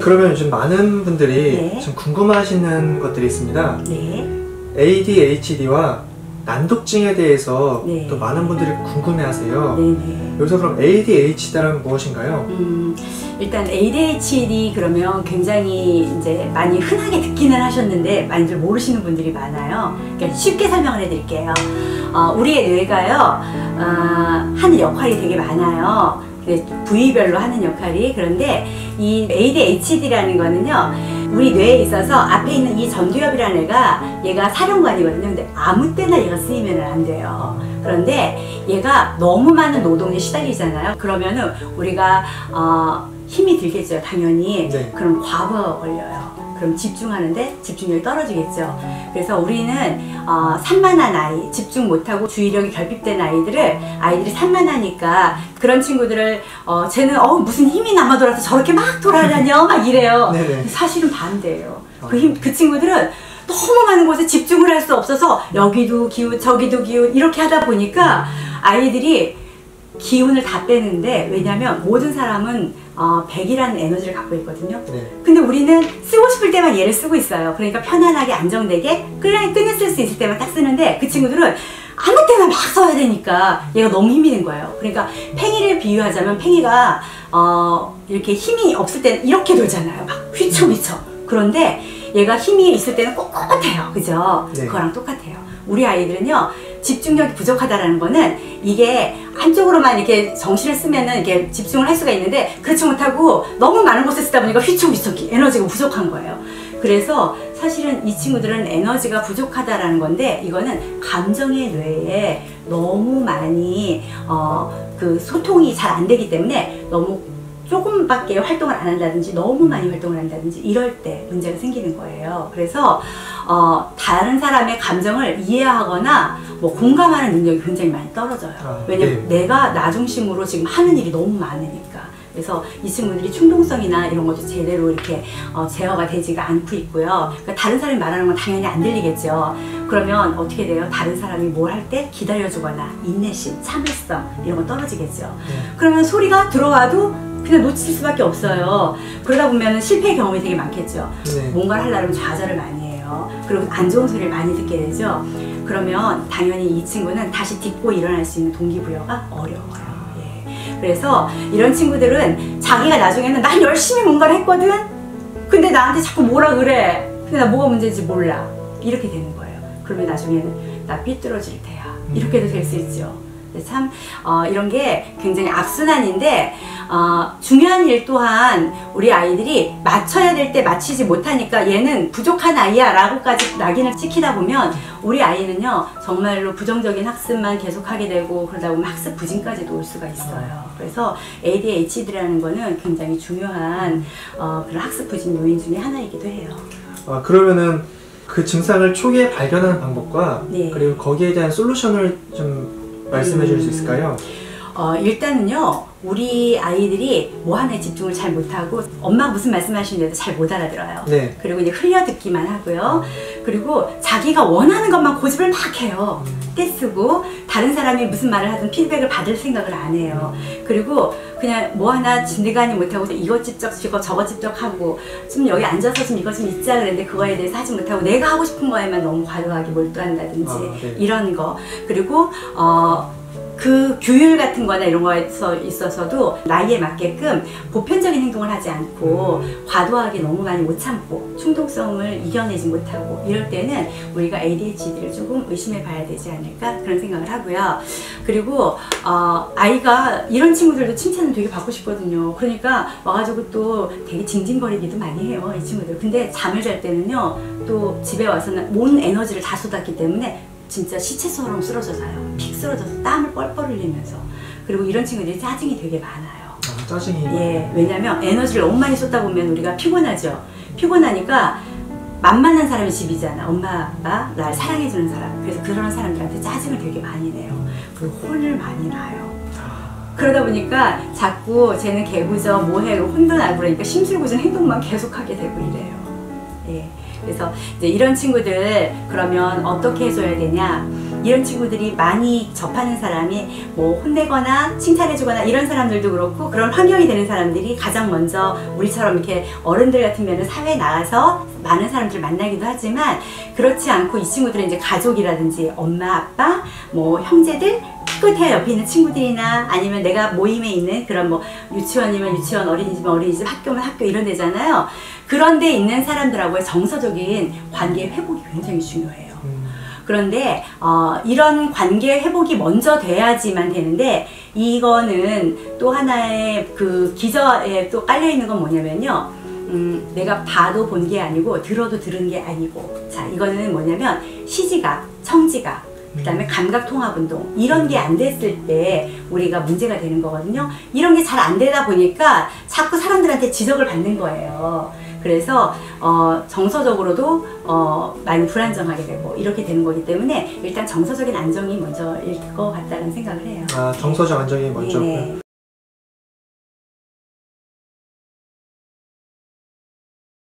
그러면 요즘 많은 분들이 네. 좀 궁금하시는 것들이 있습니다. 네. ADHD와 난독증에 대해서 네. 또 많은 분들이 궁금해하세요. 네네. 여기서 그럼 ADHD란 무엇인가요? 일단 ADHD 그러면 굉장히 이제 많이 흔하게 듣기는 하셨는데 많이들 모르시는 분들이 많아요. 그러니까 쉽게 설명을 해드릴게요. 우리의 뇌가요, 하는 역할이 되게 많아요. 부위별로 하는 역할이. 그런데 이 ADHD라는 거는요, 우리 뇌에 있어서 앞에 있는 이 전두엽이라는 애가, 얘가 사령관이거든요. 근데 아무 때나 얘가 쓰이면 안 돼요. 그런데 얘가 너무 많은 노동에 시달리잖아요. 그러면은 우리가 힘이 들겠죠, 당연히. 네. 그럼 과부하가 걸려요. 그럼 집중하는데 집중력이 떨어지겠죠. 그래서 우리는 산만한 아이, 집중 못하고 주의력이 결핍된 아이들이 산만하니까 그런 친구들을 쟤는 무슨 힘이 남아 돌아서 저렇게 막 돌아다녀 막 이래요. 네네. 사실은 반대예요. 그 친구들은 너무 많은 곳에 집중을 할 수 없어서 여기도 기운 저기도 기운 이렇게 하다 보니까 아이들이 기운을 다 빼는데, 왜냐면 모든 사람은 100이라는 에너지를 갖고 있거든요. 네. 근데 우리는 쓰고 싶을 때만 얘를 쓰고 있어요. 그러니까 편안하게 안정되게 끈을 쓸 수 있을 때만 딱 쓰는데, 그 친구들은 아무 때나 막 써야 되니까 얘가 너무 힘이 든 거예요. 그러니까 팽이를 비유하자면, 팽이가 이렇게 힘이 없을 때는 이렇게 돌잖아요. 막 휘청휘청. 그런데 얘가 힘이 있을 때는 꼿꼿해요. 그죠? 네. 그거랑 똑같아요. 우리 아이들은요, 집중력이 부족하다라는 거는 이게 한쪽으로만 이렇게 정신을 쓰면은 이렇게 집중을 할 수가 있는데, 그렇지 못하고 너무 많은 곳에 쓰다 보니까 휘청휘청 에너지가 부족한 거예요. 그래서 사실은 이 친구들은 에너지가 부족하다라는 건데, 이거는 감정의 뇌에 너무 많이 그 소통이 잘 안 되기 때문에 너무 조금밖에 활동을 안 한다든지 너무 많이 활동을 한다든지 이럴 때 문제가 생기는 거예요. 그래서 다른 사람의 감정을 이해하거나 뭐 공감하는 능력이 굉장히 많이 떨어져요. 왜냐면 네. 내가 나 중심으로 지금 하는 일이 너무 많으니까. 그래서 이 친구들이 충동성이나 이런 것도 제대로 이렇게 제어가 되지가 않고 있고요. 그러니까 다른 사람이 말하는 건 당연히 안 들리겠죠. 그러면 어떻게 돼요? 다른 사람이 뭘 할 때 기다려주거나 인내심, 참을성 이런 거 떨어지겠죠. 그러면 소리가 들어와도 그냥 놓칠 수밖에 없어요. 그러다 보면 실패 경험이 되게 많겠죠. 네. 뭔가를 하려면 좌절을 많이 해요. 그리고 안 좋은 소리를 많이 듣게 되죠. 그러면 당연히 이 친구는 다시 딛고 일어날 수 있는 동기부여가 어려워요. 예. 그래서 이런 친구들은 자기가 나중에는 난 열심히 뭔가를 했거든? 근데 나한테 자꾸 뭐라 그래? 근데 나 뭐가 문제인지 몰라. 이렇게 되는 거예요. 그러면 나중에는 나 삐뚤어질 테야. 이렇게도 될 수 있죠. 참 이런 게 굉장히 악순환인데, 중요한 일 또한 우리 아이들이 맞춰야 될 때 맞추지 못하니까 얘는 부족한 아이야 라고까지 낙인을 찍히다 보면 우리 아이는요, 정말로 부정적인 학습만 계속하게 되고, 그러다 보면 학습 부진까지도 올 수가 있어요. 그래서 ADHD라는 거는 굉장히 중요한 그런 학습 부진 요인 중에 하나이기도 해요. 그러면은 그 증상을 초기에 발견하는 방법과 네. 그리고 거기에 대한 솔루션을 좀 말씀해 줄 수 있을까요? 일단은요, 우리 아이들이 뭐 하나에 집중을 잘 못하고 엄마가 무슨 말씀하시는데도 잘 못 알아들어요. 네. 그리고 이제 흘려 듣기만 하고요. 그리고 자기가 원하는 것만 고집을 막 해요. 떼쓰고 다른 사람이 무슨 말을 하든 피드백을 받을 생각을 안 해요. 그리고 그냥 뭐 하나 진드가니 못하고 이것 집적 저것 집적 하고, 좀 여기 앉아서 좀 이것 좀 있자 그랬는데 그거에 대해서 하지 못하고 내가 하고 싶은 거에만 너무 과도하게 몰두한다든지 네. 이런 거. 그리고 그 규율 같은 거나 이런 거에 있어서도 나이에 맞게끔 보편적인 행동을 하지 않고 과도하게 너무 많이 못 참고 충동성을 이겨내지 못하고 이럴 때는 우리가 ADHD를 조금 의심해 봐야 되지 않을까 그런 생각을 하고요. 그리고 아이가 이런 친구들도 칭찬을 되게 받고 싶거든요. 그러니까 와가지고 또 되게 징징거리기도 많이 해요, 이 친구들. 근데 잠을 잘 때는요, 또 집에 와서는 온 에너지를 다 쏟았기 때문에 진짜 시체처럼 쓰러져 자요. 픽 쓰러져서 땀을 뻘뻘 흘리면서. 그리고 이런 친구들이 짜증이 되게 많아요. 짜증이. 예, 왜냐면 에너지를 너무 많이 쏟다 보면 우리가 피곤하죠. 피곤하니까 만만한 사람이 집이잖아. 엄마, 아빠, 날 사랑해주는 사람. 그래서 그런 사람들한테 짜증을 되게 많이 내요. 그리고 혼을 많이 나요. 그러다 보니까 자꾸 쟤는 개구져, 뭐해, 혼도 나고 그러니까 심술궂은 행동만 계속하게 되고 이래요. 예. 그래서 이제 이런 친구들 그러면 어떻게 해줘야 되냐? 이런 친구들이 많이 접하는 사람이 뭐 혼내거나 칭찬해주거나 이런 사람들도 그렇고 그런 환경이 되는 사람들이 가장 먼저 우리처럼 이렇게 어른들 같으면 사회에 나가서 많은 사람들을 만나기도 하지만 그렇지 않고 이 친구들은 이제 가족이라든지 엄마, 아빠, 뭐 형제들 끝에 옆에 있는 친구들이나 아니면 내가 모임에 있는 그런 뭐 유치원이면 유치원, 어린이집이면 어린이집, 학교면 학교 이런 데잖아요. 그런 데 있는 사람들하고의 정서적인 관계 회복이 굉장히 중요해요. 그런데 이런 관계 회복이 먼저 돼야지만 되는데 이거는 또 하나의 그 기저에 또 깔려 있는 건 뭐냐면요. 내가 봐도 본 게 아니고 들어도 들은 게 아니고 자 이거는 뭐냐면 시지각, 청지각 그 다음에 감각통합운동 이런 게 안 됐을 때 우리가 문제가 되는 거거든요. 이런 게 잘 안 되다 보니까 자꾸 사람들한테 지적을 받는 거예요. 그래서 정서적으로도 많이 불안정하게 되고 이렇게 되는 거기 때문에 일단 정서적인 안정이 먼저일 것 같다는 생각을 해요. 아, 정서적 안정이 먼저고요. 네네.